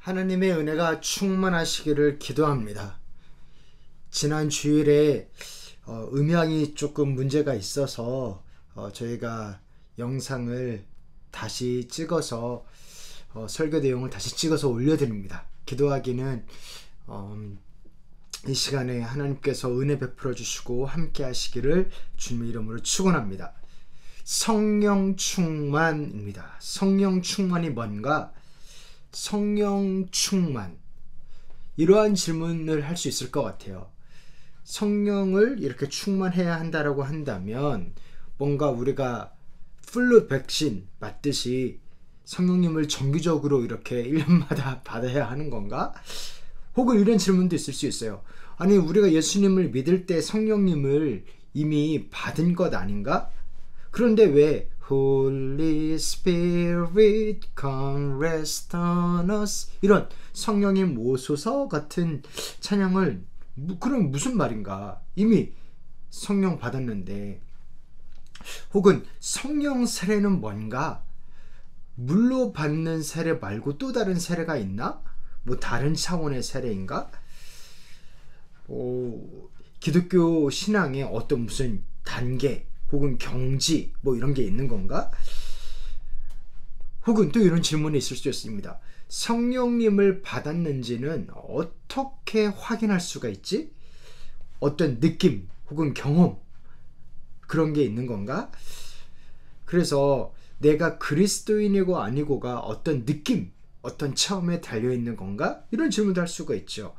하나님의 은혜가 충만하시기를 기도합니다. 지난 주일에 음향이 조금 문제가 있어서 저희가 영상을 다시 찍어서 설교 내용을 다시 찍어서 올려드립니다. 기도하기는 이 시간에 하나님께서 은혜 베풀어 주시고 함께 하시기를 주님의 이름으로 축원합니다. 성령 충만입니다. 성령 충만이 뭔가? 성령 충만, 이러한 질문을 할 수 있을 것 같아요. 성령을 이렇게 충만해야 한다라고 한다면 뭔가 우리가 플루 백신 맞듯이 성령님을 정기적으로 이렇게 1년마다 받아야 하는 건가? 혹은 이런 질문도 있을 수 있어요. 아니, 우리가 예수님을 믿을 때 성령님을 이미 받은 것 아닌가? 그런데 왜 Holy Spirit come rest on us, 이런 성령님 오소서 같은 찬양을 그럼 무슨 말인가? 이미 성령 받았는데. 혹은 성령 세례는 뭔가? 물로 받는 세례 말고 또 다른 세례가 있나? 뭐 다른 차원의 세례인가? 기독교 신앙의 어떤 무슨 단계 혹은 경지 뭐 이런 게 있는 건가? 혹은 또 이런 질문이 있을 수 있습니다. 성령님을 받았는지는 어떻게 확인할 수가 있지? 어떤 느낌 혹은 경험, 그런 게 있는 건가? 그래서 내가 그리스도인이고 아니고가 어떤 느낌, 어떤 체험에 달려있는 건가? 이런 질문도 할 수가 있죠.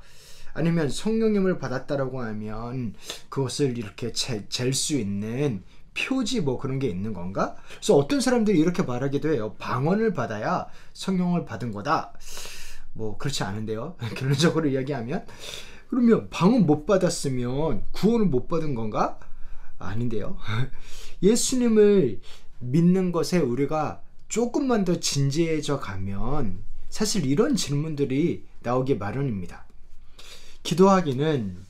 아니면 성령님을 받았다라고 하면 그것을 이렇게 잴 수 있는 표지 뭐 그런 게 있는 건가? 그래서 어떤 사람들이 이렇게 말하기도 해요. 방언을 받아야 성령을 받은 거다. 뭐 그렇지 않은데요. 결론적으로 이야기하면, 그러면 방언 못 받았으면 구원을 못 받은 건가? 아닌데요. 예수님을 믿는 것에 우리가 조금만 더 진지해져 가면 사실 이런 질문들이 나오기 마련입니다. 기도하기는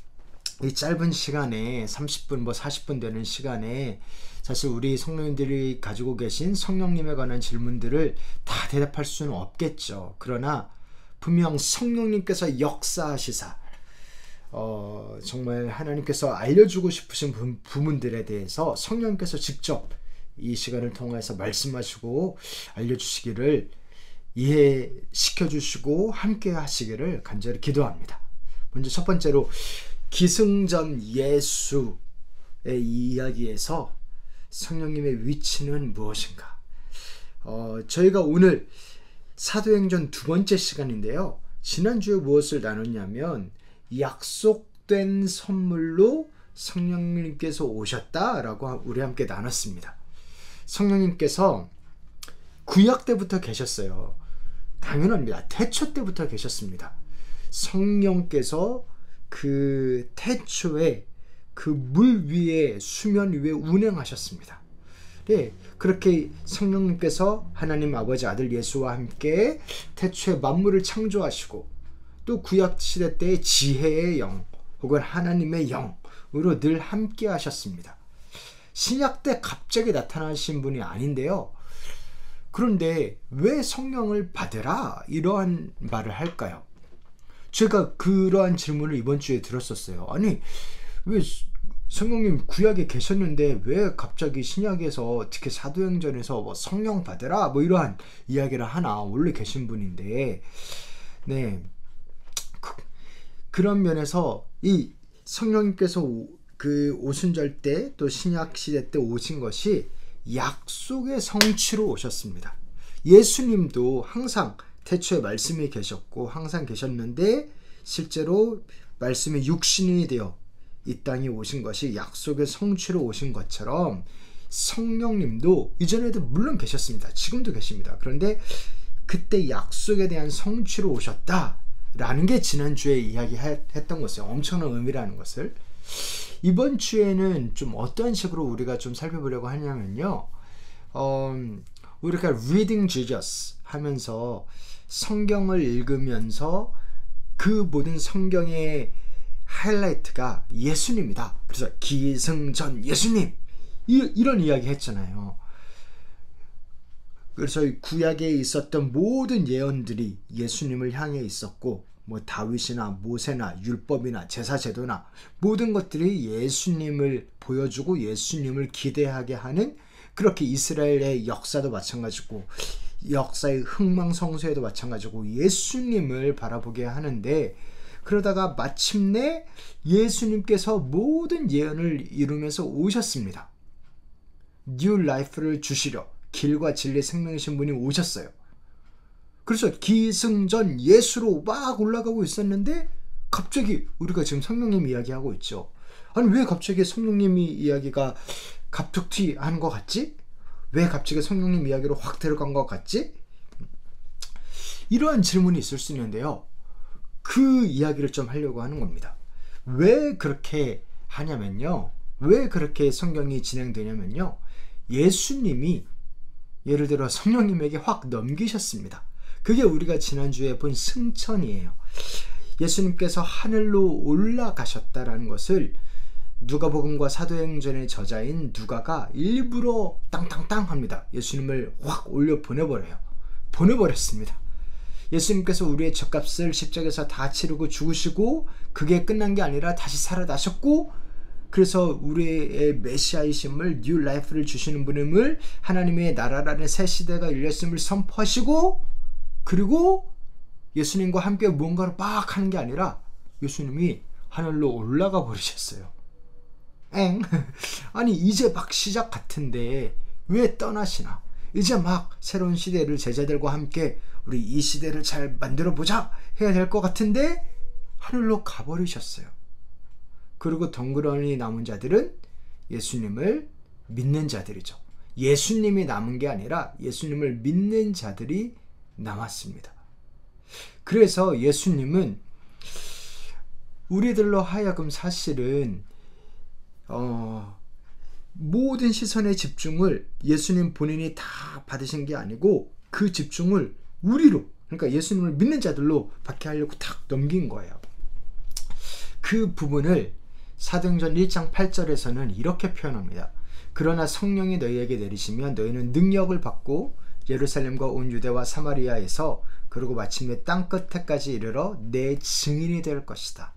이 짧은 시간에 30분 뭐 40분 되는 시간에 사실 우리 성령님들이 가지고 계신 성령님에 관한 질문들을 다 대답할 수는 없겠죠. 그러나 분명 성령님께서 역사하시사 정말 하나님께서 알려주고 싶으신 부분들에 대해서 성령님께서 직접 이 시간을 통해서 말씀하시고 알려주시기를, 이해시켜 주시고 함께 하시기를 간절히 기도합니다. 먼저 첫 번째로 기승전 예수의 이야기에서 성령님의 위치는 무엇인가? 저희가 오늘 사도행전 두 번째 시간인데요. 지난주에 무엇을 나눴냐면 약속된 선물로 성령님께서 오셨다라고 우리 함께 나눴습니다. 성령님께서 구약 때부터 계셨어요. 당연합니다. 태초 때부터 계셨습니다. 성령께서 그 태초에 그 물 위에, 수면 위에 운행하셨습니다. 네, 그렇게 성령님께서 하나님 아버지 아들 예수와 함께 태초에 만물을 창조하시고 또 구약 시대 때의 지혜의 영 혹은 하나님의 영으로 늘 함께 하셨습니다. 신약 때 갑자기 나타나신 분이 아닌데요. 그런데 왜 성령을 받으라 이러한 말을 할까요? 제가 그러한 질문을 이번 주에 들었었어요. 아니, 왜 성령님 구약에 계셨는데 왜 갑자기 신약에서, 특히 사도행전에서 뭐 성령 받으라 뭐 이러한 이야기를 하나? 원래 계신 분인데. 네, 그런 면에서 이 성령님께서 그 오순절 때 또 신약 시대 때 오신 것이 약속의 성취로 오셨습니다. 예수님도 항상 태초에 말씀이 계셨고 항상 계셨는데 실제로 말씀이 육신이 되어 이 땅에 오신 것이 약속의 성취로 오신 것처럼 성령님도 이전에도 물론 계셨습니다. 지금도 계십니다. 그런데 그때 약속에 대한 성취로 오셨다라는 게 지난주에 이야기했던 것이에요. 엄청난 의미라는 것을. 이번 주에는 좀 어떤 식으로 우리가 좀 살펴보려고 하냐면요. 우리가 reading Jesus 하면서 성경을 읽으면서 그 모든 성경의 하이라이트가 예수님이다. 그래서 기승전 예수님 이런 이야기 했잖아요. 그래서 구약에 있었던 모든 예언들이 예수님을 향해 있었고, 뭐 다윗이나 모세나 율법이나 제사제도나 모든 것들이 예수님을 보여주고 예수님을 기대하게 하는, 그렇게 이스라엘의 역사도 마찬가지고 역사의 흥망성쇠에도 마찬가지고 예수님을 바라보게 하는데, 그러다가 마침내 예수님께서 모든 예언을 이루면서 오셨습니다. 뉴 라이프를 주시려 길과 진리 생명이신 분이 오셨어요. 그래서 기승전 예수로 막 올라가고 있었는데 갑자기 우리가 지금 성령님 이야기하고 있죠. 아니 왜 갑자기 성령님이 이야기가 갑툭튀한 것 같지? 왜 갑자기 성령님 이야기로 확 들어간 것 같지? 이러한 질문이 있을 수 있는데요. 그 이야기를 좀 하려고 하는 겁니다. 왜 그렇게 하냐면요. 왜 그렇게 성경이 진행되냐면요. 예수님이 예를 들어 성령님에게 확 넘기셨습니다. 그게 우리가 지난주에 본 승천이에요. 예수님께서 하늘로 올라가셨다라는 것을 누가복음과 사도행전의 저자인 누가가 일부러 땅땅땅 합니다. 예수님을 확 올려 보내버렸습니다. 예수님께서 우리의 죗값을 십자가에서 다 치르고 죽으시고 그게 끝난 게 아니라 다시 살아나셨고, 그래서 우리의 메시아이심을 뉴 라이프를 주시는 분임을, 하나님의 나라라는 새 시대가 열렸음을 선포하시고, 그리고 예수님과 함께 무언가를 막 하는 게 아니라 예수님이 하늘로 올라가 버리셨어요. 아니 이제 막 시작 같은데 왜 떠나시나? 이제 막 새로운 시대를 제자들과 함께 우리 이 시대를 잘 만들어 보자 해야 될 것 같은데 하늘로 가버리셨어요. 그리고 덩그러니 남은 자들은 예수님을 믿는 자들이죠. 예수님이 남은 게 아니라 예수님을 믿는 자들이 남았습니다. 그래서 예수님은 우리들로 하여금 사실은 모든 시선의 집중을 예수님 본인이 다 받으신 게 아니고 그 집중을 우리로, 그러니까 예수님을 믿는 자들로 받게 하려고 탁 넘긴 거예요. 그 부분을 사도행전 1장 8절에서는 이렇게 표현합니다. 그러나 성령이 너희에게 내리시면 너희는 능력을 받고 예루살렘과 온 유대와 사마리아에서 그리고 마침내 땅끝에까지 이르러 내 증인이 될 것이다.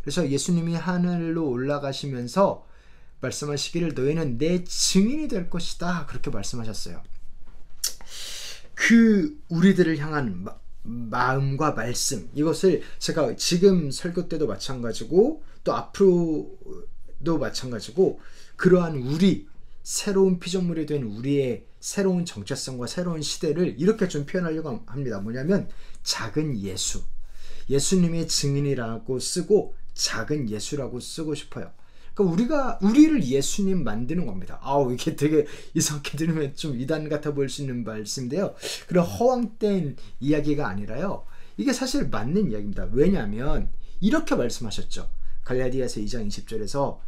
그래서 예수님이 하늘로 올라가시면서 말씀하시기를 너희는 내 증인이 될 것이다, 그렇게 말씀하셨어요. 그 우리들을 향한 마음과 말씀, 이것을 제가 지금 설교 때도 마찬가지고 또 앞으로도 마찬가지고 그러한 우리 새로운 피조물이 된 우리의 새로운 정체성과 새로운 시대를 이렇게 좀 표현하려고 합니다. 뭐냐면 작은 예수, 예수님의 증인이라고 쓰고 작은 예수라고 쓰고 싶어요. 그러니까 우리를 예수님 만드는 겁니다. 이게 되게 이상하게 들으면 좀 이단 같아 보일 수 있는 말씀인데요. 그런 허황된 이야기가 아니라요. 이게 사실 맞는 이야기입니다. 왜냐하면 이렇게 말씀하셨죠. 갈라디아서 2장 20절에서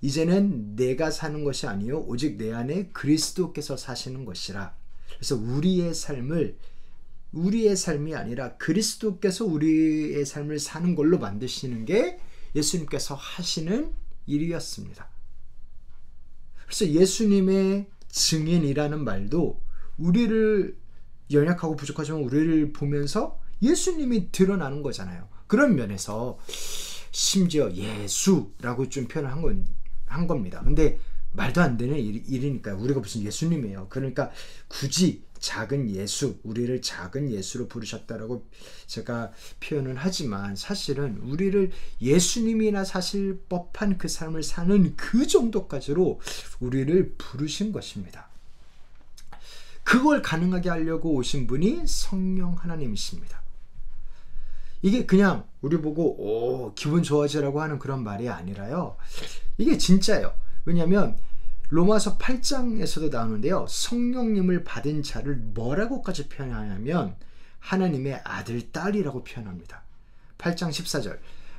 이제는 내가 사는 것이 아니요 오직 내 안에 그리스도께서 사시는 것이라. 그래서 우리의 삶이 아니라 그리스도께서 우리의 삶을 사는 걸로 만드시는 게 예수님께서 하시는 일이었습니다. 그래서 예수님의 증인이라는 말도 우리를 연약하고 부족하지만 우리를 보면서 예수님이 드러나는 거잖아요. 그런 면에서 심지어 예수라고 좀 표현을 한 겁니다. 근데 말도 안 되는 일이니까 우리가 무슨 예수님이에요. 그러니까 굳이 작은 예수, 우리를 작은 예수로 부르셨다라고 제가 표현을 하지만 사실은 우리를 예수님이나 사실 법한 그 삶을 사는 그 정도까지로 우리를 부르신 것입니다. 그걸 가능하게 하려고 오신 분이 성령 하나님이십니다. 이게 그냥 우리 보고 기분 좋아지라고 하는 그런 말이 아니라요. 이게 진짜예요. 왜냐하면 로마서 8장에서도 나오는데요. 성령님을 받은 자를 뭐라고까지 표현하냐면 하나님의 아들, 딸이라고 표현합니다. 8장 14절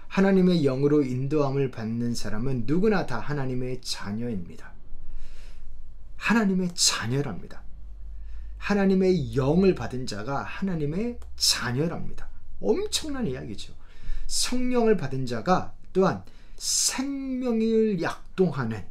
하나님의 영으로 인도함을 받는 사람은 누구나 다 하나님의 자녀입니다. 하나님의 자녀랍니다. 하나님의 영을 받은 자가 하나님의 자녀랍니다. 엄청난 이야기죠. 성령을 받은 자가 또한 생명을 약동하는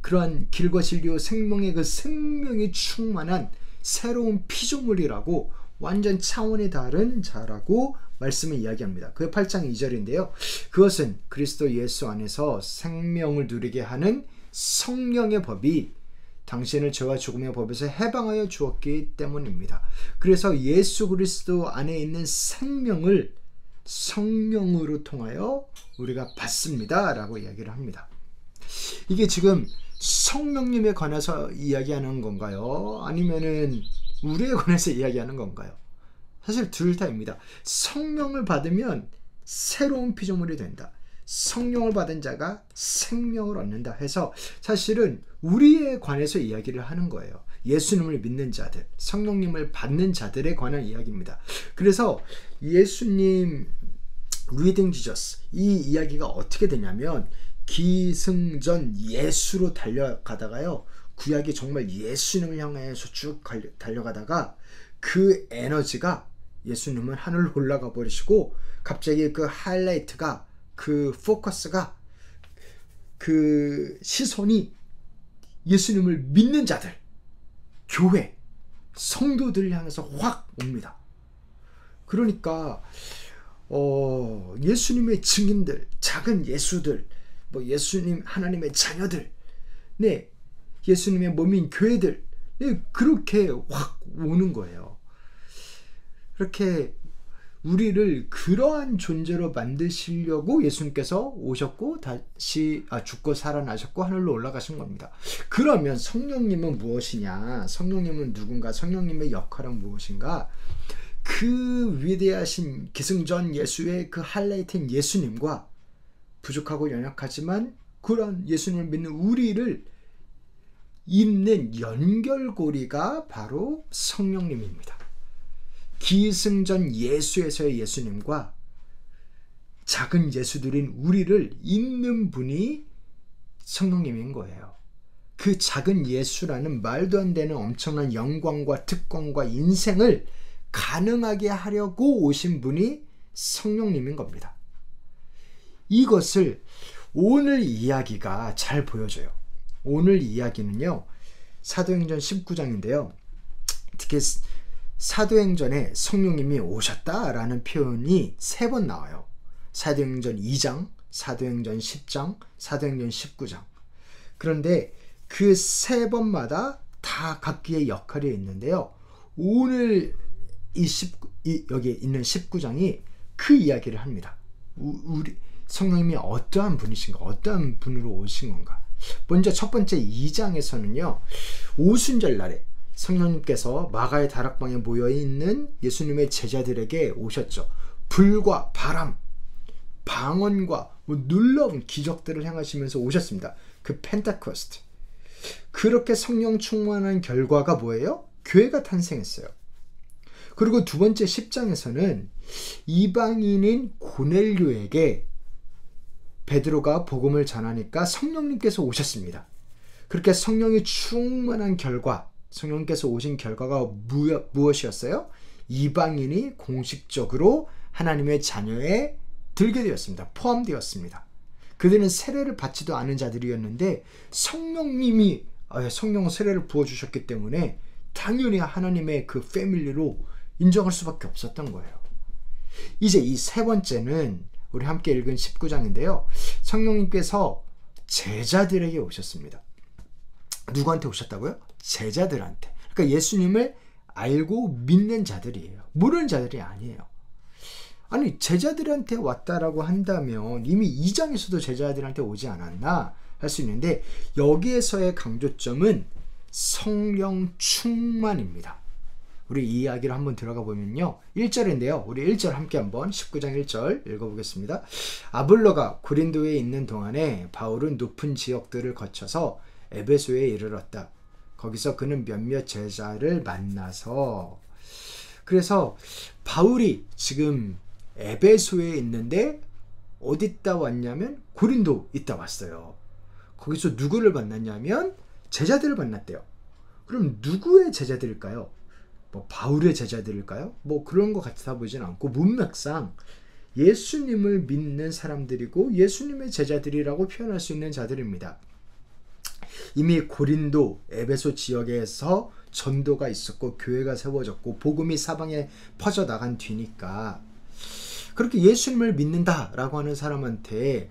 그러한 길과 진리와 생명의 그 생명이 충만한 새로운 피조물이라고 완전 차원이 다른 자라고 말씀을 이야기합니다. 그 8장 2절인데요. 그것은 그리스도 예수 안에서 생명을 누리게 하는 성령의 법이 당신을 죄와 죽음의 법에서 해방하여 주었기 때문입니다. 그래서 예수 그리스도 안에 있는 생명을 성령으로 통하여 우리가 받습니다 라고 이야기를 합니다. 이게 지금 성령님에 관해서 이야기하는 건가요? 아니면은 우리에 관해서 이야기하는 건가요? 사실 둘 다입니다. 성령을 받으면 새로운 피조물이 된다. 성령을 받은 자가 생명을 얻는다 해서 사실은 우리에 관해서 이야기를 하는 거예요. 예수님을 믿는 자들, 성령님을 받는 자들에 관한 이야기입니다. 그래서 예수님 Reading Jesus, 이 이야기가 어떻게 되냐면 기승전 예수로 달려가다가요, 구약이 정말 예수님을 향해서 쭉 달려가다가 그 에너지가 예수님은 하늘로 올라가 버리시고 갑자기 그 하이라이트가, 그 포커스가, 그 시선이 예수님을 믿는 자들, 교회, 성도들 향해서 확 옵니다. 그러니까 예수님의 증인들, 작은 예수들, 예수님 하나님의 자녀들, 네, 예수님의 몸인 교회들, 네, 그렇게 확 오는 거예요. 그렇게 우리를 그러한 존재로 만드시려고 예수님께서 오셨고 다시 죽고 살아나셨고 하늘로 올라가신 겁니다. 그러면 성령님은 무엇이냐? 성령님은 누군가? 성령님의 역할은 무엇인가? 그 위대하신 기승전 예수의 그 하이라이트인 예수님과 부족하고 연약하지만 그런 예수님을 믿는 우리를 잇는 연결고리가 바로 성령님입니다. 기승전 예수에서의 예수님과 작은 예수들인 우리를 잇는 분이 성령님인 거예요. 그 작은 예수라는 말도 안 되는 엄청난 영광과 특권과 인생을 가능하게 하려고 오신 분이 성령님인 겁니다. 이것을 오늘 이야기가 잘 보여줘요. 오늘 이야기는요, 사도행전 19장인데요. 특히 사도행전에 성령님이 오셨다라는 표현이 3번 나와요. 사도행전 2장, 사도행전 10장, 사도행전 19장. 그런데 그 3번마다 다 각기의 역할이 있는데요. 오늘 여기 있는 19장이 그 이야기를 합니다. 우리 성령님이 어떠한 분이신가, 어떠한 분으로 오신 건가. 먼저 첫 번째 2장에서는요, 오순절 날에 성령님께서 마가의 다락방에 모여있는 예수님의 제자들에게 오셨죠. 불과 바람, 방언과 놀라운 기적들을 행하시면서 오셨습니다. 그 펜타코스트. 그렇게 성령 충만한 결과가 뭐예요? 교회가 탄생했어요. 그리고 두 번째 10장에서는 이방인인 고넬료에게 베드로가 복음을 전하니까 성령님께서 오셨습니다. 그렇게 성령이 충만한 결과, 성령님께서 오신 결과가 무엇이었어요? 이방인이 공식적으로 하나님의 자녀에 들게 되었습니다. 포함되었습니다. 그들은 세례를 받지도 않은 자들이었는데 성령님이 성령 세례를 부어주셨기 때문에 당연히 하나님의 그 패밀리로 인정할 수밖에 없었던 거예요. 이제 이 3번째는 우리 함께 읽은 19장인데요. 성령님께서 제자들에게 오셨습니다. 누구한테 오셨다고요? 제자들한테. 그러니까 예수님을 알고 믿는 자들이에요. 모르는 자들이 아니에요. 아니, 제자들한테 왔다라고 한다면 이미 2장에서도 제자들한테 오지 않았나 할 수 있는데, 여기에서의 강조점은 성령 충만입니다. 우리 이 이야기를 한번 들어가 보면요, 1절인데요. 우리 1절 함께 한번 19장 1절 읽어보겠습니다. 아볼로가 고린도에 있는 동안에 바울은 높은 지역들을 거쳐서 에베소에 이르렀다. 거기서 그는 몇몇 제자를 만나서, 그래서 바울이 지금 에베소에 있는데 어디 있다 왔냐면 고린도 있다 왔어요. 거기서 누구를 만났냐면 제자들을 만났대요. 그럼 누구의 제자들일까요? 바울의 제자들일까요? 그런 것 같아 보진 않고 문맥상 예수님을 믿는 사람들이고 예수님의 제자들이라고 표현할 수 있는 자들입니다. 이미 고린도, 에베소 지역에서 전도가 있었고 교회가 세워졌고 복음이 사방에 퍼져나간 뒤니까 그렇게 예수님을 믿는다라고 하는 사람한테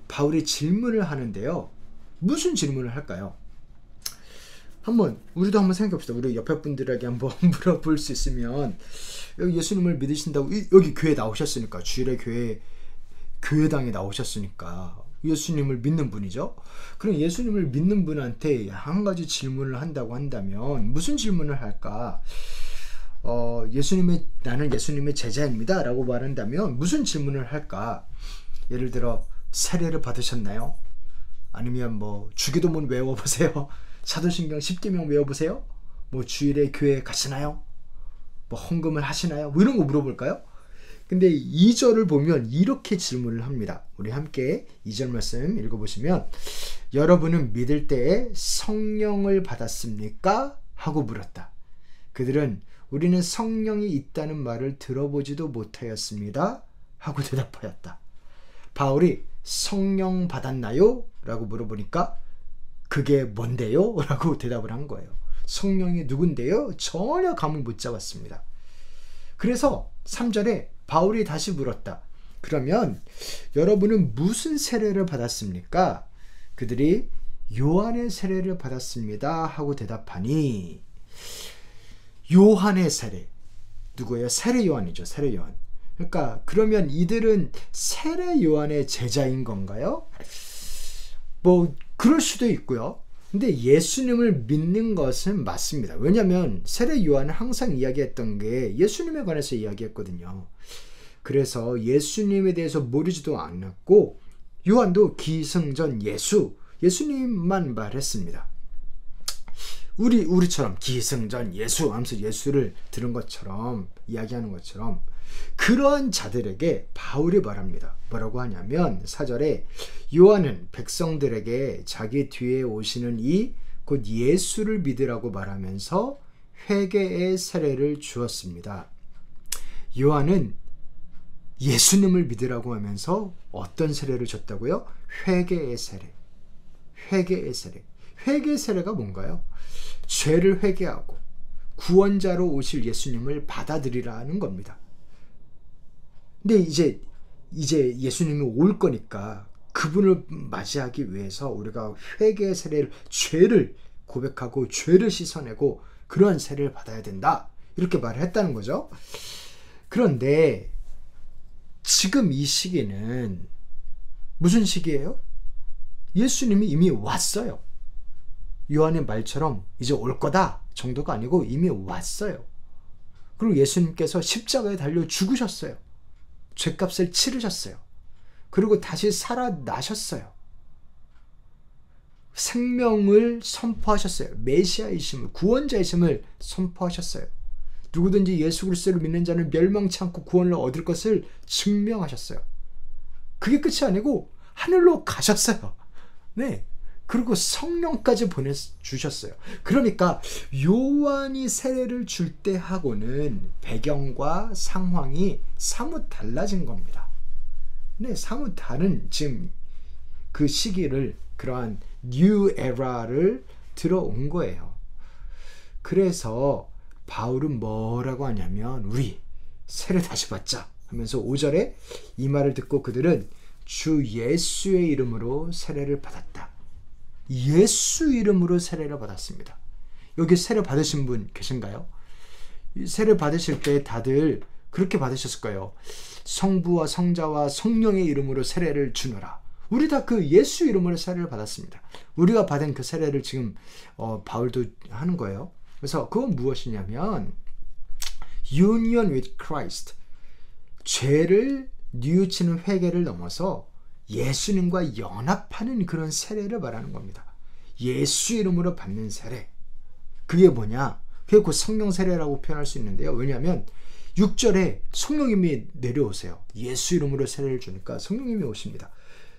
바울이 질문을 하는데요. 무슨 질문을 할까요? 우리도 한번 생각해 봅시다. 우리 옆에 분들에게 한번 물어볼 수 있으면, 여기 예수님을 믿으신다고, 여기 교회 나오셨으니까, 주일에 교회당에 나오셨으니까 예수님을 믿는 분이죠. 그럼 예수님을 믿는 분한테 한 가지 질문을 한다고 한다면 무슨 질문을 할까? 나는 예수님의 제자입니다 라고 말한다면 무슨 질문을 할까? 예를 들어 세례를 받으셨나요? 아니면 주기도문 외워보세요. 사도신경 10계명 외워보세요. 주일에 교회 가시나요? 헌금을 하시나요? 이런 거 물어볼까요? 근데 2절을 보면 이렇게 질문을 합니다. 우리 함께 2절 말씀 읽어보시면, 여러분은 믿을 때에 성령을 받았습니까? 하고 물었다. 그들은 우리는 성령이 있다는 말을 들어보지도 못하였습니다. 하고 대답하였다. 바울이 성령 받았나요? 라고 물어보니까 그게 뭔데요? 라고 대답을 한 거예요. 성령이 누군데요? 전혀 감을 못 잡았습니다. 그래서 3절에 바울이 다시 물었다. 그러면 여러분은 무슨 세례를 받았습니까? 그들이 요한의 세례를 받았습니다. 하고 대답하니, 요한의 세례. 누구예요? 세례 요한이죠. 세례 요한. 그러니까 그러면 이들은 세례 요한의 제자인 건가요? 그럴 수도 있고요. 근데 예수님을 믿는 것은 맞습니다. 왜냐하면 세례 요한은 항상 이야기했던 게 예수님에 관해서 이야기했거든요. 그래서 예수님에 대해서 모르지도 않았고, 요한도 기승전 예수님만 말했습니다. 우리처럼 기승전 예수 하면서 예수를 들은 것처럼 이야기하는 것처럼 그러한 자들에게 바울이 말합니다. 뭐라고 하냐면 4절에 요한은 백성들에게 자기 뒤에 오시는 곧 예수를 믿으라고 말하면서 회개의 세례를 주었습니다. 요한은 예수님을 믿으라고 하면서 어떤 세례를 줬다고요? 회개의 세례. 회개의 세례. 회개의 세례가 뭔가요? 죄를 회개하고 구원자로 오실 예수님을 받아들이라는 겁니다. 근데 이제 예수님이 올 거니까 그분을 맞이하기 위해서 우리가 회개의 세례를, 죄를 고백하고 죄를 씻어내고 그러한 세례를 받아야 된다. 이렇게 말을 했다는 거죠. 그런데 지금 이 시기는 무슨 시기예요? 예수님이 이미 왔어요. 요한의 말처럼 이제 올 거다 정도가 아니고 이미 왔어요. 그리고 예수님께서 십자가에 달려 죽으셨어요. 죄값을 치르셨어요. 그리고 다시 살아나셨어요. 생명을 선포하셨어요. 메시아이심을, 구원자이심을 선포하셨어요. 누구든지 예수 그리스도를 믿는 자는 멸망치 않고 구원을 얻을 것을 증명하셨어요. 그게 끝이 아니고 하늘로 가셨어요. 네. 그리고 성령까지 보내주셨어요. 그러니까 요한이 세례를 줄 때 하고는 배경과 상황이 사뭇 달라진 겁니다. 네, 사뭇 다른 지금 그 시기를, 그러한 뉴 에라를 들어온 거예요. 그래서 바울은 뭐라고 하냐면, 우리 세례 다시 받자 하면서 5절에 이 말을 듣고 그들은 주 예수의 이름으로 세례를 받았다. 예수 이름으로 세례를 받았습니다. 여기 세례 받으신 분 계신가요? 세례 받으실 때 다들 그렇게 받으셨을 거예요. 성부와 성자와 성령의 이름으로 세례를 주노라. 우리 다 그 예수 이름으로 세례를 받았습니다. 우리가 받은 그 세례를 지금 바울도 하는 거예요. 그래서 그건 무엇이냐면 union with Christ, 죄를 뉘우치는 회개를 넘어서 예수님과 연합하는 그런 세례를 말하는 겁니다. 예수 이름으로 받는 세례. 그게 뭐냐? 그게 곧 성령 세례라고 표현할 수 있는데요. 왜냐하면 6절에 성령님이 내려오세요. 예수 이름으로 세례를 주니까 성령님이 오십니다.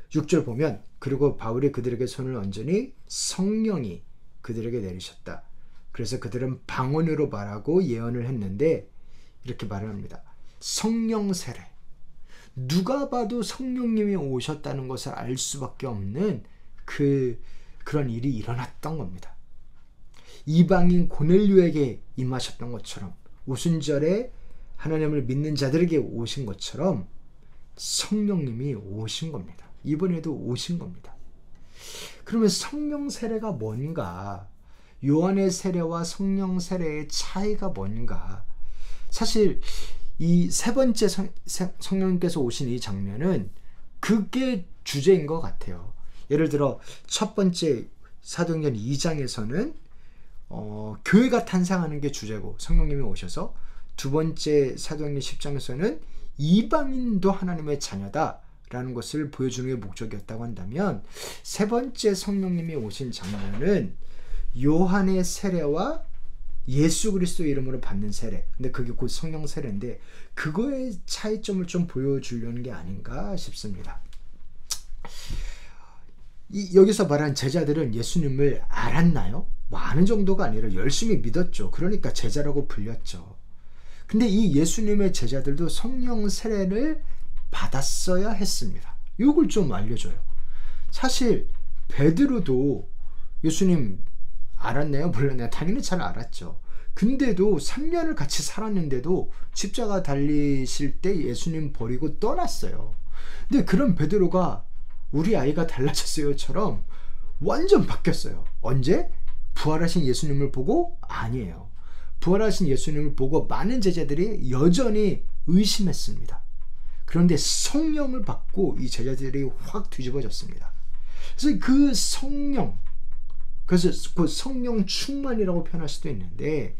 6절 보면, 그리고 바울이 그들에게 손을 얹으니 성령이 그들에게 내리셨다. 그래서 그들은 방언으로 말하고 예언을 했는데 이렇게 말을 합니다. 성령 세례. 누가 봐도 성령님이 오셨다는 것을 알 수밖에 없는 그런 일이 일어났던 겁니다. 이방인 고넬료에게 임하셨던 것처럼 오순절에 하나님을 믿는 자들에게 오신 것처럼 성령님이 오신 겁니다. 이번에도 오신 겁니다. 그러면 성령 세례가 뭔가? 요한의 세례와 성령 세례의 차이가 뭔가? 사실 이 세 번째 성령님께서 오신 이 장면은 그게 주제인 것 같아요. 예를 들어 첫 번째 사도행전 2장에서는 교회가 탄생하는 게 주제고 성령님이 오셔서, 두 번째 사도행전 10장에서는 이방인도 하나님의 자녀다 라는 것을 보여주는 게 목적이었다고 한다면, 세 번째 성령님이 오신 장면은 요한의 세례와 예수 그리스도 이름으로 받는 세례, 근데 그게 곧 성령 세례인데 그거의 차이점을 좀 보여주려는 게 아닌가 싶습니다. 여기서 말한 제자들은 예수님을 알았나요? 뭐 아는 정도가 아니라 열심히 믿었죠. 그러니까 제자라고 불렸죠. 근데 이 예수님의 제자들도 성령 세례를 받았어야 했습니다. 이걸 좀 알려줘요. 사실 베드로도 예수님 알았나요? 몰랐나요? 당연히 잘 알았죠. 근데도 3년을 같이 살았는데도 십자가 달리실 때 예수님 버리고 떠났어요. 근데 그런 베드로가 우리 아이가 달라졌어요처럼 완전 바뀌었어요. 언제? 부활하신 예수님을 보고? 아니에요. 부활하신 예수님을 보고 많은 제자들이 여전히 의심했습니다. 그런데 성령을 받고 이 제자들이 확 뒤집어졌습니다. 그래서 그 성령, 그래서 그 성령 충만이라고 표현할 수도 있는데,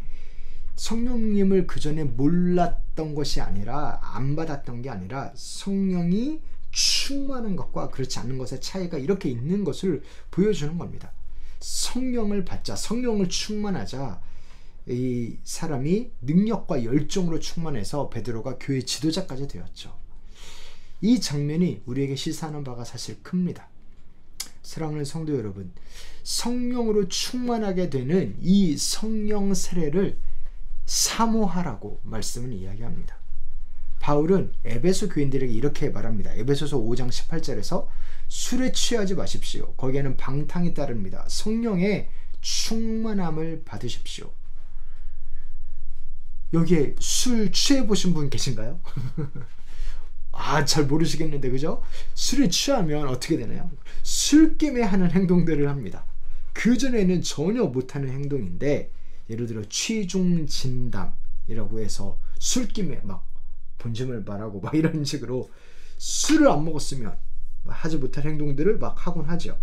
성령님을 그 전에 몰랐던 것이 아니라, 안 받았던 게 아니라 성령이 충만한 것과 그렇지 않은 것의 차이가 이렇게 있는 것을 보여주는 겁니다. 성령을 받자, 성령을 충만하자 이 사람이 능력과 열정으로 충만해서 베드로가 교회 지도자까지 되었죠. 이 장면이 우리에게 시사하는 바가 사실 큽니다. 사랑하는 성도 여러분, 성령으로 충만하게 되는 이 성령 세례를 사모하라고 말씀은 이야기합니다. 바울은 에베소 교인들에게 이렇게 말합니다. 에베소서 5장 18절에서 술에 취하지 마십시오. 거기에는 방탕이 따릅니다. 성령의 충만함을 받으십시오. 여기에 술 취해 보신 분 계신가요? 잘 모르시겠는데, 그죠? 술에 취하면 어떻게 되나요? 술김에 하는 행동들을 합니다. 그전에는 전혀 못하는 행동인데, 예를 들어 취중진담이라고 해서 술김에 막 본심을 말하고 막 이런 식으로 술을 안 먹었으면 하지 못할 행동들을 막 하곤 하죠.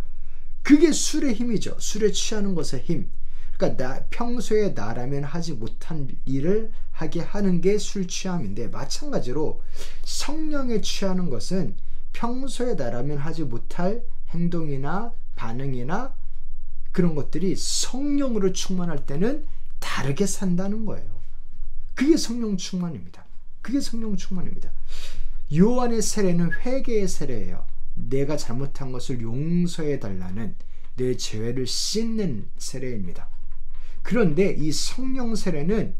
그게 술의 힘이죠. 술에 취하는 것의 힘. 그러니까 평소에 나라면 하지 못한 일을 하게 하는 게 술 취함인데, 마찬가지로 성령에 취하는 것은 평소에 나라면 하지 못할 행동이나 반응이나 그런 것들이 성령으로 충만할 때는 다르게 산다는 거예요. 그게 성령 충만입니다. 그게 성령 충만입니다. 요한의 세례는 회개의 세례예요. 내가 잘못한 것을 용서해 달라는, 내 죄를 씻는 세례입니다. 그런데 이 성령 세례는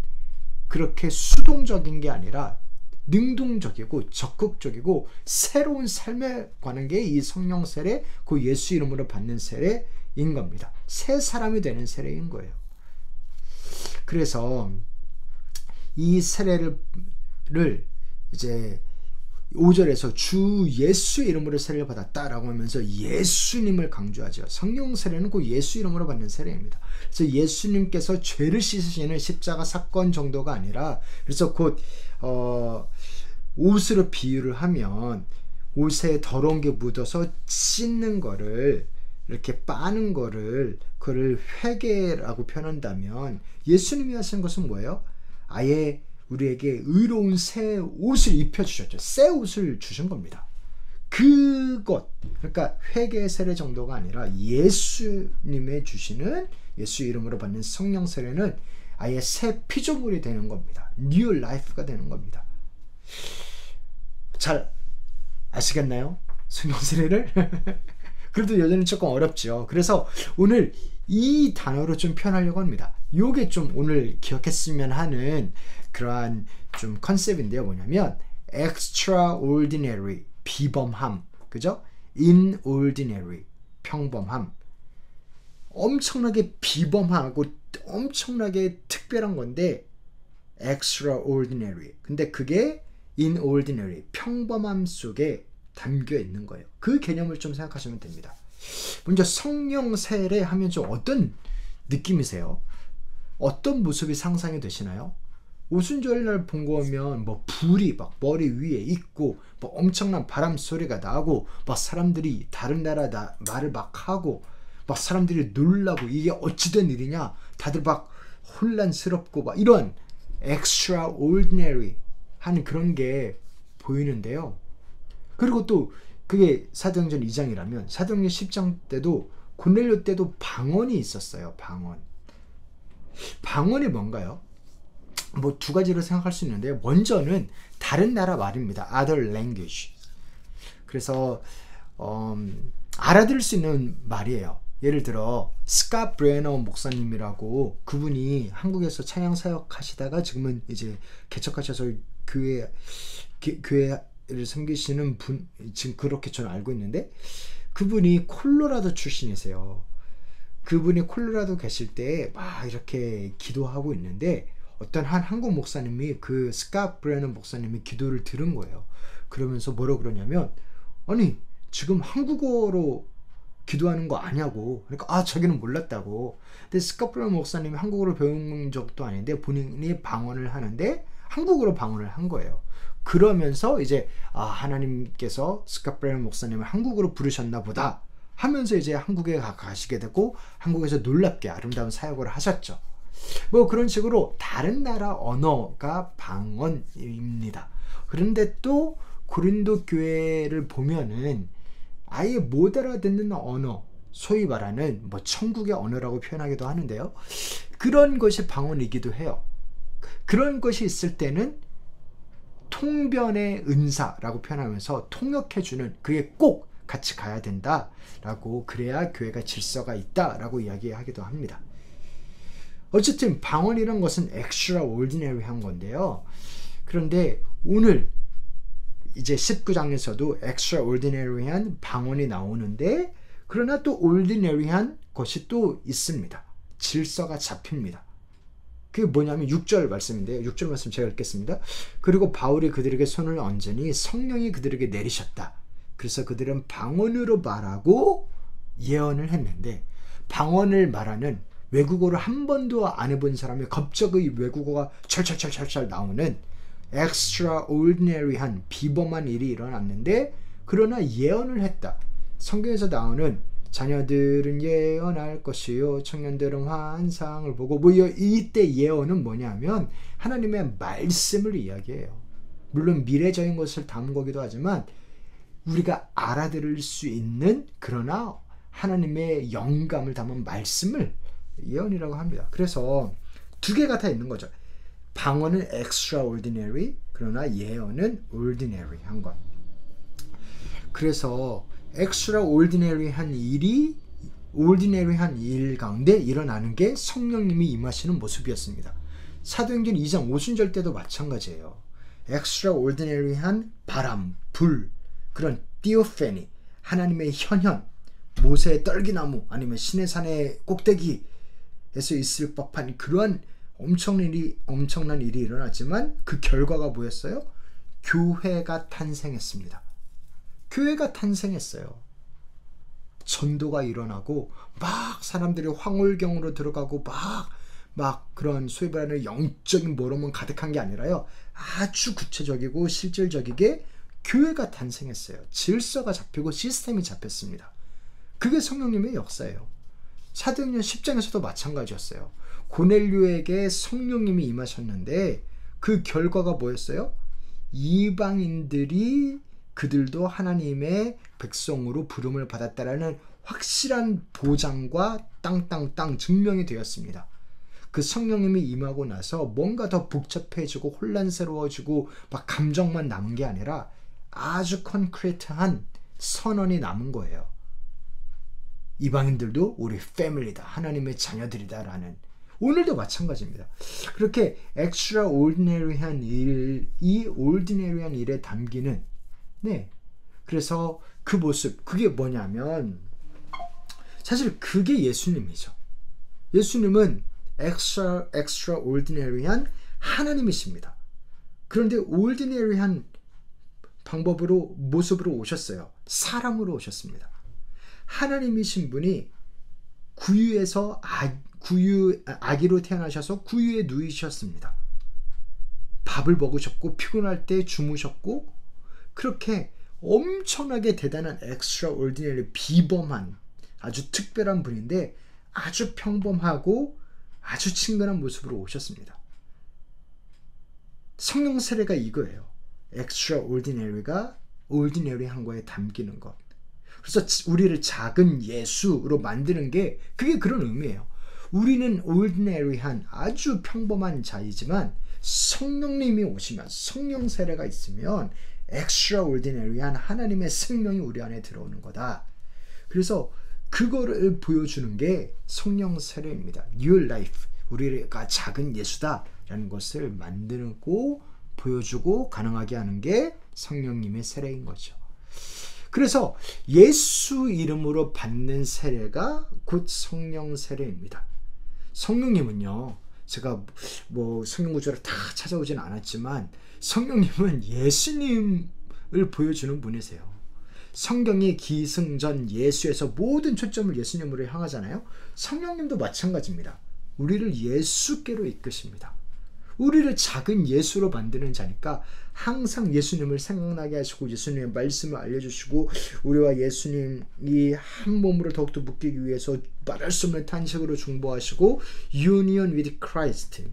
그렇게 수동적인 게 아니라 능동적이고 적극적이고 새로운 삶에 관한 게 이 성령 세례, 그 예수 이름으로 받는 세례인 겁니다. 새 사람이 되는 세례인 거예요. 그래서 이 세례를 이제 5절에서 주 예수 이름으로 세례를 받았다라고 하면서 예수님을 강조하죠. 성령 세례는 그 예수 이름으로 받는 세례입니다. 그래서 예수님께서 죄를 씻으시는 십자가 사건 정도가 아니라, 그래서 곧 옷으로 비유를 하면 옷에 더러운 게 묻어서 씻는 거를, 이렇게 빠는 거를, 그걸 회개라고 표현한다면, 예수님이 하신 것은 뭐예요? 아예 우리에게 의로운 새 옷을 입혀주셨죠. 새 옷을 주신 겁니다. 그것, 그러니까 회개의 세례 정도가 아니라 예수님의 주시는, 예수 이름으로 받는 성령 세례는 아예 새 피조물이 되는 겁니다. New life가 되는 겁니다. 잘 아시겠나요? 성령 세례를? 그래도 여전히 조금 어렵죠. 그래서 오늘 이 단어로 좀 표현하려고 합니다. 요게 좀 오늘 기억했으면 하는 그러한 좀 컨셉인데요. 뭐냐면 extraordinary, 비범함, 그죠? inordinary, 평범함. 엄청나게 비범하고 엄청나게 특별한 건데 extraordinary. 근데 그게 in ordinary, 평범함 속에 담겨 있는 거예요. 그 개념을 좀 생각하시면 됩니다. 먼저 성령 세례 하면 좀 어떤 느낌이세요? 어떤 모습이 상상이 되시나요? 오순절날 본 거면 뭐 불이 막 머리 위에 있고 뭐 엄청난 바람 소리가 나고 막 사람들이 다른 나라 말을 막 하고 막 사람들이 놀라고 이게 어찌된 일이냐 다들 막 혼란스럽고 막 이런 extraordinary 하는 그런 게 보이는데요. 그리고 또 그게 사도행전 2장이라면 사도행전 10장 때도 고넬료 때도 방언이 있었어요. 방언이 뭔가요? 뭐 두 가지로 생각할 수 있는데요. 먼저는 다른 나라 말입니다. other language. 그래서 알아들을 수 있는 말이에요. 예를 들어 스캇 브레너 목사님이라고 그분이 한국에서 찬양 사역 하시다가 지금은 이제 개척하셔서 교회를 섬기시는 분, 지금 그렇게 저는 알고 있는데 그분이 콜로라도 출신이세요. 그분이 콜로라도 계실 때 막 이렇게 기도하고 있는데 어떤 한 한국 목사님이 그 스캇 브레너 목사님이 기도를 들은 거예요. 그러면서 뭐라고 그러냐면 아니 지금 한국어로 기도하는 거 아냐고. 그러니까 자기는 몰랐다고. 근데 스캇 브레너 목사님이 한국어를 배운 적도 아닌데 본인이 방언을 하는데 한국어로 방언을 한 거예요. 그러면서 이제 하나님께서 스캇 브레너 목사님을 한국어로 부르셨나 보다 하면서 이제 한국에 가시게 되고 한국에서 놀랍게 아름다운 사역을 하셨죠. 뭐 그런 식으로 다른 나라 언어가 방언입니다. 그런데 또 고린도 교회를 보면은 아예 못 알아듣는 언어, 소위 말하는 뭐 천국의 언어라고 표현하기도 하는데요. 그런 것이 방언이기도 해요. 그런 것이 있을 때는 통변의 은사라고 표현하면서 통역해주는 그게 꼭 같이 가야 된다라고 그래야 교회가 질서가 있다라고 이야기하기도 합니다. 어쨌든 방언이란 것은 extraordinary한 건데요. 그런데 오늘 이제 19장에서도 extraordinary한 방언이 나오는데 그러나 또 ordinary한 것이 또 있습니다. 질서가 잡힙니다. 그게 뭐냐면 6절 말씀인데요. 6절 말씀 제가 읽겠습니다. 그리고 바울이 그들에게 손을 얹으니 성령이 그들에게 내리셨다. 그래서 그들은 방언으로 말하고 예언을 했는데 방언을 말하는 외국어를 한 번도 안 해본 사람이 갑자기 외국어가 철철철철 나오는 extraordinary한 비범한 일이 일어났는데 그러나 예언을 했다. 성경에서 나오는 자녀들은 예언할 것이요 청년들은 환상을 보고 뭐 이때 예언은 뭐냐면 하나님의 말씀을 이야기해요. 물론 미래적인 것을 담은 거기도 하지만 우리가 알아들을 수 있는 그러나 하나님의 영감을 담은 말씀을 예언이라고 합니다. 그래서 두 개가 다 있는 거죠. 방언은 extraordinary 그러나 예언은 ordinary한 것. 그래서 extraordinary한 일이 ordinary한 일 가운데 일어나는 게 성령님이 임하시는 모습이었습니다. 사도행전 2장 오순절 때도 마찬가지예요. extraordinary한 바람, 불, 그런 theophany, 하나님의 현현, 모세의 떨기나무 아니면 시내산의 꼭대기에서 있을 법한 그러한 엄청난 일이 일어났지만 그 결과가 뭐였어요? 교회가 탄생했습니다. 교회가 탄생했어요. 전도가 일어나고 막 사람들이 황홀경으로 들어가고 막 그런 소위 말하는 영적인 모험은 가득한 게 아니라요. 아주 구체적이고 실질적이게 교회가 탄생했어요. 질서가 잡히고 시스템이 잡혔습니다. 그게 성령님의 역사예요. 사도행전 10장에서도 마찬가지였어요. 고넬료에게 성령님이 임하셨는데 그 결과가 뭐였어요? 이방인들이 그들도 하나님의 백성으로 부름을 받았다라는 확실한 보장과 땅땅땅 증명이 되었습니다. 그 성령님이 임하고 나서 뭔가 더 복잡해지고 혼란스러워지고 막 감정만 남은 게 아니라 아주 콘크리트한 선언이 남은 거예요. 이방인들도 우리 패밀리다. 하나님의 자녀들이다. 라는. 오늘도 마찬가지입니다. 그렇게 extraordinary한 일, 이 ordinary한 일에 담기는 그래서 그 모습, 그게 뭐냐면 사실 그게 예수님이죠. 예수님은 extraordinary한 하나님이십니다. 그런데 ordinary한 방법으로 모습으로 오셨어요. 사람으로 오셨습니다. 하나님이신 분이 구유에서 아기로 태어나셔서 구유에 누이셨습니다. 밥을 먹으셨고 피곤할 때 주무셨고 그렇게 엄청나게 대단한 extraordinary 비범한 아주 특별한 분인데 아주 평범하고 아주 친근한 모습으로 오셨습니다. 성령 세례가 이거예요. extraordinary가 ordinary한 거에 담기는 것. 그래서 우리를 작은 예수로 만드는 게 그게 그런 의미예요. 우리는 ordinary한 아주 평범한 자이지만 성령님이 오시면 성령 세례가 있으면 extraordinary한 하나님의 생명이 우리 안에 들어오는 거다. 그래서 그거를 보여주는 게 성령 세례입니다. New life, 우리가 작은 예수다 라는 것을 만들고 보여주고 가능하게 하는 게 성령님의 세례인 거죠. 그래서 예수 이름으로 받는 세례가 곧 성령 세례입니다. 성령님은요, 제가 뭐 성경 구절을 다 찾아오진 않았지만 성령님은 예수님을 보여주는 분이세요. 성경이 기승전 예수에서 모든 초점을 예수님으로 향하잖아요. 성령님도 마찬가지입니다. 우리를 예수께로 이끄십니다. 우리를 작은 예수로 만드는 자니까 항상 예수님을 생각나게 하시고 예수님의 말씀을 알려주시고 우리와 예수님이 한 몸으로 더욱더 묶이기 위해서 말할 수 없는 탄식으로 중보하시고 Union with Christ.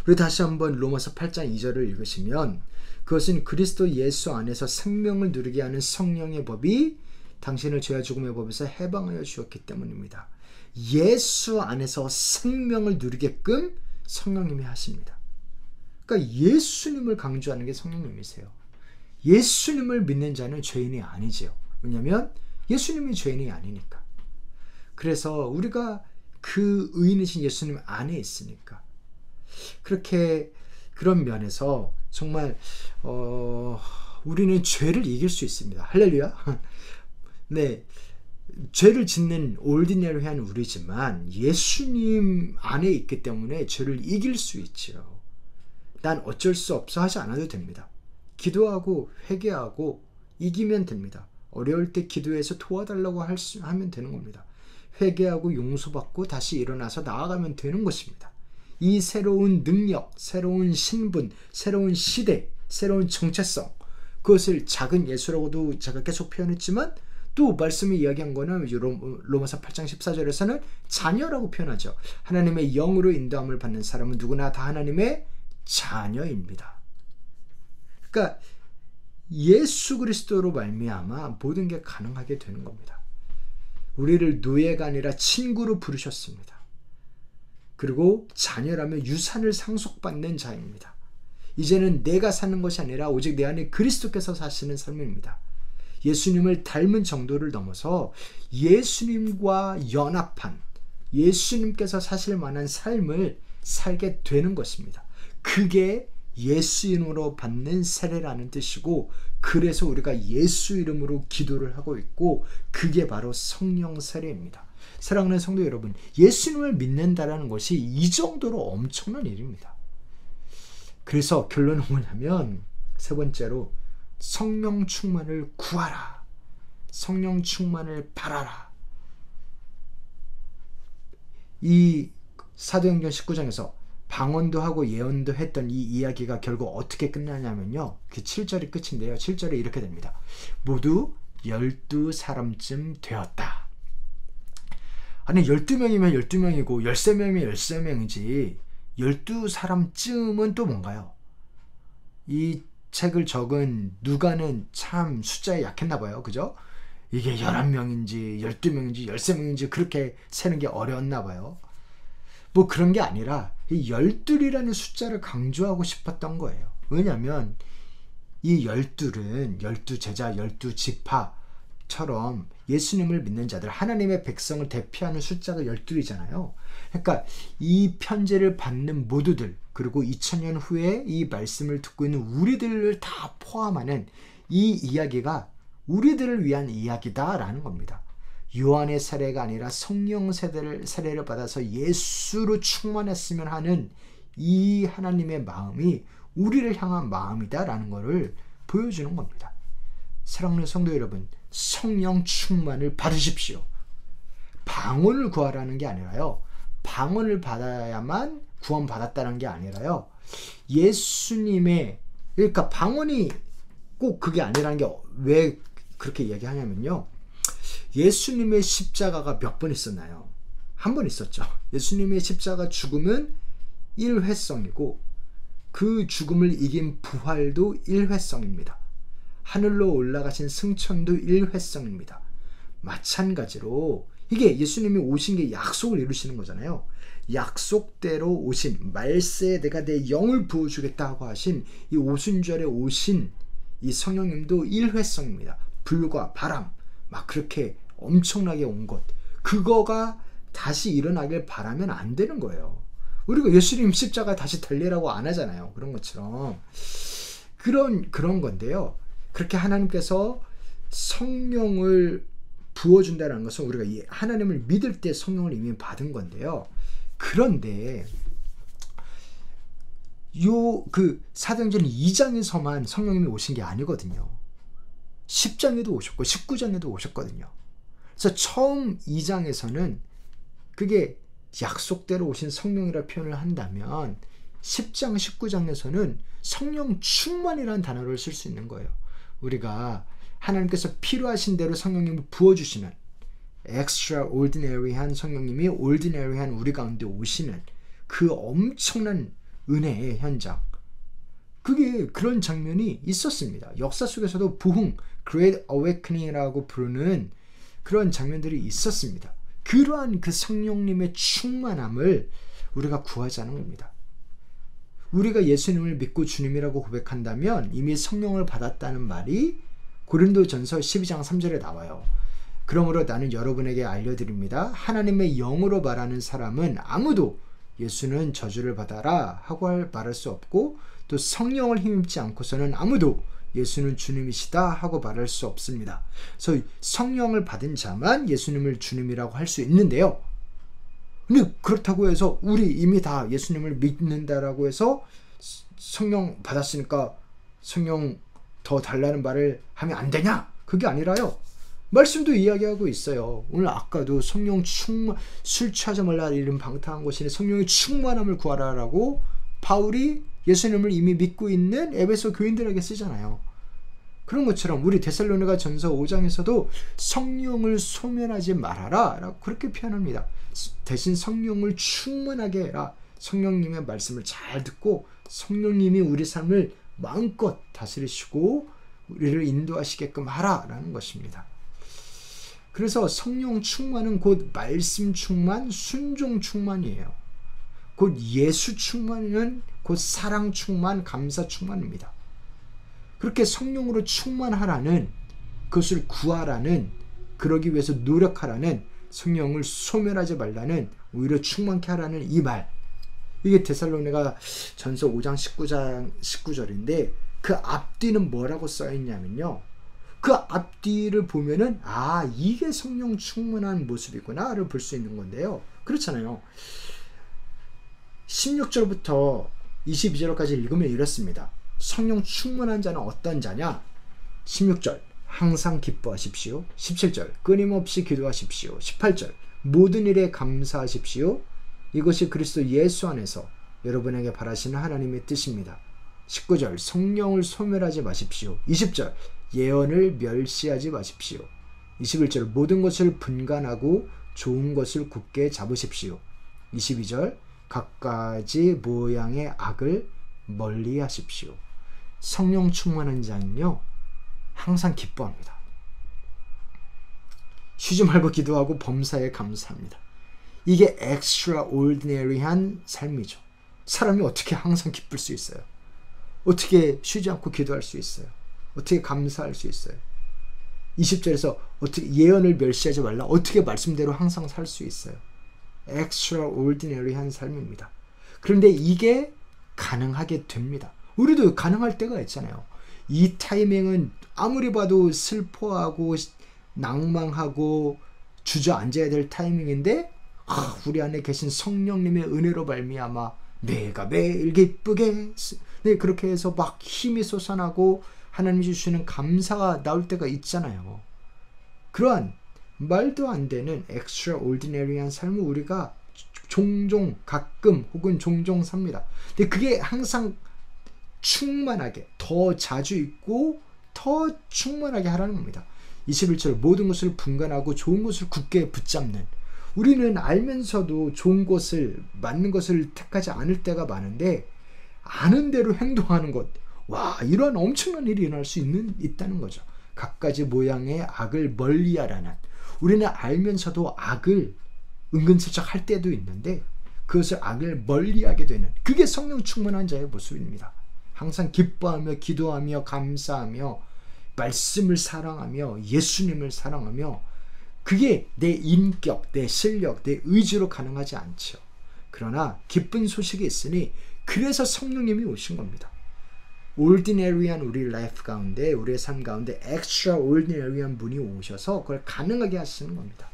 우리 다시 한번 로마서 8장 2절을 읽으시면 그것은 그리스도 예수 안에서 생명을 누리게 하는 성령의 법이 당신을 죄와 죽음의 법에서 해방하여 주었기 때문입니다. 예수 안에서 생명을 누리게끔 성령님이 하십니다. 그러니까 예수님을 강조하는 게 성령님이세요. 예수님을 믿는 자는 죄인이 아니지요. 왜냐하면 예수님이 죄인이 아니니까. 그래서 우리가 그 의인이신 예수님 안에 있으니까. 그렇게 그런 면에서 정말 우리는 죄를 이길 수 있습니다. 할렐루야. 네, 죄를 짓는 올디너리한 우리지만 예수님 안에 있기 때문에 죄를 이길 수 있지요. 난 어쩔 수 없어 하지 않아도 됩니다. 기도하고 회개하고 이기면 됩니다. 어려울 때 기도해서 도와달라고 하면 되는 겁니다. 회개하고 용서받고 다시 일어나서 나아가면 되는 것입니다. 이 새로운 능력, 새로운 신분, 새로운 시대, 새로운 정체성, 그것을 작은 예수라고도 제가 계속 표현했지만 또 말씀이 이야기한 거는 로마서 8장 14절에서는 자녀라고 표현하죠. 하나님의 영으로 인도함을 받는 사람은 누구나 다 하나님의 자녀입니다. 그러니까 예수 그리스도로 말미암아 모든 게 가능하게 되는 겁니다. 우리를 노예가 아니라 친구로 부르셨습니다. 그리고 자녀라면 유산을 상속받는 자입니다. 이제는 내가 사는 것이 아니라 오직 내 안에 그리스도께서 사시는 삶입니다. 예수님을 닮은 정도를 넘어서 예수님과 연합한 예수님께서 사실 만한 삶을 살게 되는 것입니다. 그게 예수 이름으로 받는 세례라는 뜻이고 그래서 우리가 예수 이름으로 기도를 하고 있고 그게 바로 성령 세례입니다. 사랑하는 성도 여러분, 예수님을 믿는다라는 것이 이 정도로 엄청난 일입니다. 그래서 결론은 뭐냐면 세 번째로 성령 충만을 구하라. 성령 충만을 바라라. 이 사도행전 19장에서 방언도 하고 예언도 했던 이 이야기가 결국 어떻게 끝나냐면요. 그 7절이 끝인데요. 7절에 이렇게 됩니다. 모두 12사람쯤 되었다. 아니 12명이면 12명이고 13명이면 13명이지 12사람쯤은 또 뭔가요? 이 책을 적은 누가는 참 숫자에 약했나 봐요. 그죠? 이게 11명인지 12명인지 13명인지 그렇게 세는 게 어려웠나 봐요. 뭐 그런 게 아니라 이 12이라는 숫자를 강조하고 싶었던 거예요. 왜냐하면 이 12은 12제자 12지파처럼 예수님을 믿는 자들 하나님의 백성을 대표하는 숫자가 12이잖아요. 그러니까 이 편지를 받는 모두들 그리고 2000년 후에 이 말씀을 듣고 있는 우리들을 다 포함하는 이 이야기가 우리들을 위한 이야기다라는 겁니다. 요한의 세례가 아니라 성령 세례를 받아서 예수로 충만했으면 하는 이 하나님의 마음이 우리를 향한 마음이다라는 것을 보여주는 겁니다. 사랑하는 성도 여러분, 성령 충만을 받으십시오. 방언을 구하라는 게 아니라요. 방언을 받아야만 구원받았다는 게 아니라요. 예수님의, 그러니까 방언이 꼭 그게 아니라는 게 왜 그렇게 얘기하냐면요. 예수님의 십자가가 몇 번 있었나요? 한 번 있었죠. 예수님의 십자가 죽음은 일회성이고 그 죽음을 이긴 부활도 일회성입니다. 하늘로 올라가신 승천도 일회성입니다. 마찬가지로 이게 예수님이 오신 게 약속을 이루시는 거잖아요. 약속대로 오신, 말세에 내가 내 영을 부어주겠다고 하신 이 오순절에 오신 이 성령님도 일회성입니다. 불과 바람 막 그렇게 엄청나게 온 것, 그거가 다시 일어나길 바라면 안 되는 거예요. 우리가 예수님 십자가 다시 달리라고 안 하잖아요. 그런 것처럼 그런 건데요. 그렇게 하나님께서 성령을 부어준다는 것은 우리가 하나님을 믿을 때 성령을 이미 받은 건데요. 그런데 사도행전 2장에서만 성령님이 오신 게 아니거든요. 10장에도 오셨고 19장에도 오셨거든요. 그래서 처음 2장에서는 그게 약속대로 오신 성령이라 표현을 한다면 10장, 19장에서는 성령 충만이라는 단어를 쓸 수 있는 거예요. 우리가 하나님께서 필요하신 대로 성령님을 부어주시는, extraordinary한 성령님이 ordinary한 우리 가운데 오시는 그 엄청난 은혜의 현장, 그게 그런 장면이 있었습니다. 역사 속에서도 부흥, Great Awakening이라고 부르는 그런 장면들이 있었습니다. 그러한 그 성령님의 충만함을 우리가 구하자는 겁니다. 우리가 예수님을 믿고 주님이라고 고백한다면 이미 성령을 받았다는 말이 고린도전서 12장 3절에 나와요. 그러므로 나는 여러분에게 알려드립니다. 하나님의 영으로 말하는 사람은 아무도 예수는 저주를 받아라 하고 말할 수 없고, 또 성령을 힘입지 않고서는 아무도 예수는 주님이시다 하고 말할 수 없습니다. 그래서 성령을 받은 자만 예수님을 주님이라고 할 수 있는데요. 근데 그렇다고 해서 우리 이미 다 예수님을 믿는다라고 해서 성령 받았으니까 성령 더 달라는 말을 하면 안 되냐? 그게 아니라요. 말씀도 이야기하고 있어요. 오늘 아까도 성령 충만, 술 취하지 말라 이런 방탕한 것이니 성령의 충만함을 구하라라고 바울이 예수님을 이미 믿고 있는 에베소 교인들에게 쓰잖아요. 그런 것처럼 우리 데살로니가 전서 5장에서도 성령을 소멸하지 말아라 라고 그렇게 표현합니다. 대신 성령을 충만하게 해라. 성령님의 말씀을 잘 듣고 성령님이 우리 삶을 마음껏 다스리시고 우리를 인도하시게끔 하라라는 것입니다. 그래서 성령 충만은 곧 말씀 충만, 순종 충만이에요. 곧 예수 충만은 곧 사랑 충만, 감사 충만입니다. 그렇게 성령으로 충만하라는, 그것을 구하라는, 그러기 위해서 노력하라는, 성령을 소멸하지 말라는, 오히려 충만케 하라는 이 말, 이게 데살로니가 전서 5장 19절인데 그 앞뒤는 뭐라고 써있냐면요, 그 앞뒤를 보면은 이게 성령 충만한 모습이구나를 볼 수 있는 건데요. 그렇잖아요. 16절부터 22절까지 읽으면 이렇습니다. 성령 충만한 자는 어떤 자냐? 16절 항상 기뻐하십시오. 17절 끊임없이 기도하십시오. 18절 모든 일에 감사하십시오. 이것이 그리스도 예수 안에서 여러분에게 바라시는 하나님의 뜻입니다. 19절 성령을 소멸하지 마십시오. 20절 예언을 멸시하지 마십시오. 21절 모든 것을 분간하고 좋은 것을 굳게 잡으십시오. 22절 갖가지 모양의 악을 멀리 하십시오. 성령 충만한 자는요 항상 기뻐합니다. 쉬지 말고 기도하고 범사에 감사합니다. 이게 extraordinary한 삶이죠. 사람이 어떻게 항상 기쁠 수 있어요? 어떻게 쉬지 않고 기도할 수 있어요? 어떻게 감사할 수 있어요? 20절에서 어떻게 예언을 멸시하지 말라, 어떻게 말씀대로 항상 살 수 있어요? extraordinary한 삶입니다. 그런데 이게 가능하게 됩니다. 우리도 가능할 때가 있잖아요. 이 타이밍은 아무리 봐도 슬퍼하고 낭망하고 주저앉아야 될 타이밍인데 우리 안에 계신 성령님의 은혜로 말미암아 내가 매일 기쁘게 네, 그렇게 해서 막 힘이 솟아나고 하나님 주시는 감사가 나올 때가 있잖아요. 그러한 말도 안 되는 extraordinary한 삶을 우리가 종종 가끔 혹은 종종 삽니다. 근데 그게 항상 충만하게 더 자주 있고 더 충만하게 하라는 겁니다. 21절 모든 것을 분간하고 좋은 것을 굳게 붙잡는, 우리는 알면서도 좋은 것을 맞는 것을 택하지 않을 때가 많은데 아는 대로 행동하는 것, 와, 이런 엄청난 일이 일어날 수 있다는 거죠. 갖가지 모양의 악을 멀리하라는, 우리는 알면서도 악을 은근슬쩍 할 때도 있는데 그것을 악을 멀리하게 되는, 그게 성령 충만한 자의 모습입니다. 항상 기뻐하며 기도하며 감사하며 말씀을 사랑하며 예수님을 사랑하며, 그게 내 인격, 내 실력, 내 의지로 가능하지 않죠. 그러나 기쁜 소식이 있으니 그래서 성령님이 오신 겁니다. ordinary한 우리 라이프 가운데, 우리의 삶 가운데 extraordinary한 분이 오셔서 그걸 가능하게 하시는 겁니다.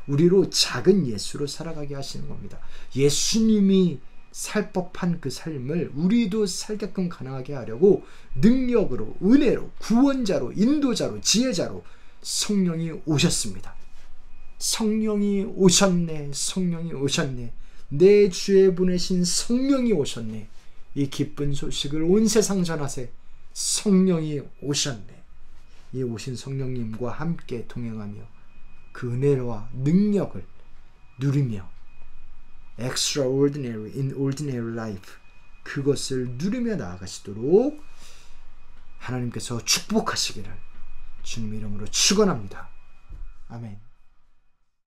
우리로 작은 예수로 살아가게 하시는 겁니다. 예수님이 살 법한 그 삶을 우리도 살게끔 가능하게 하려고 능력으로, 은혜로, 구원자로, 인도자로, 지혜자로 성령이 오셨습니다. 성령이 오셨네, 성령이 오셨네, 내 주에 보내신 성령이 오셨네. 이 기쁜 소식을 온 세상 전하세. 성령이 오셨네. 이 오신 성령님과 함께 동행하며 그 은혜와 능력을 누리며 extraordinary in ordinary life, 그것을 누리며 나아가시도록 하나님께서 축복하시기를 주님 이름으로 축원합니다. 아멘.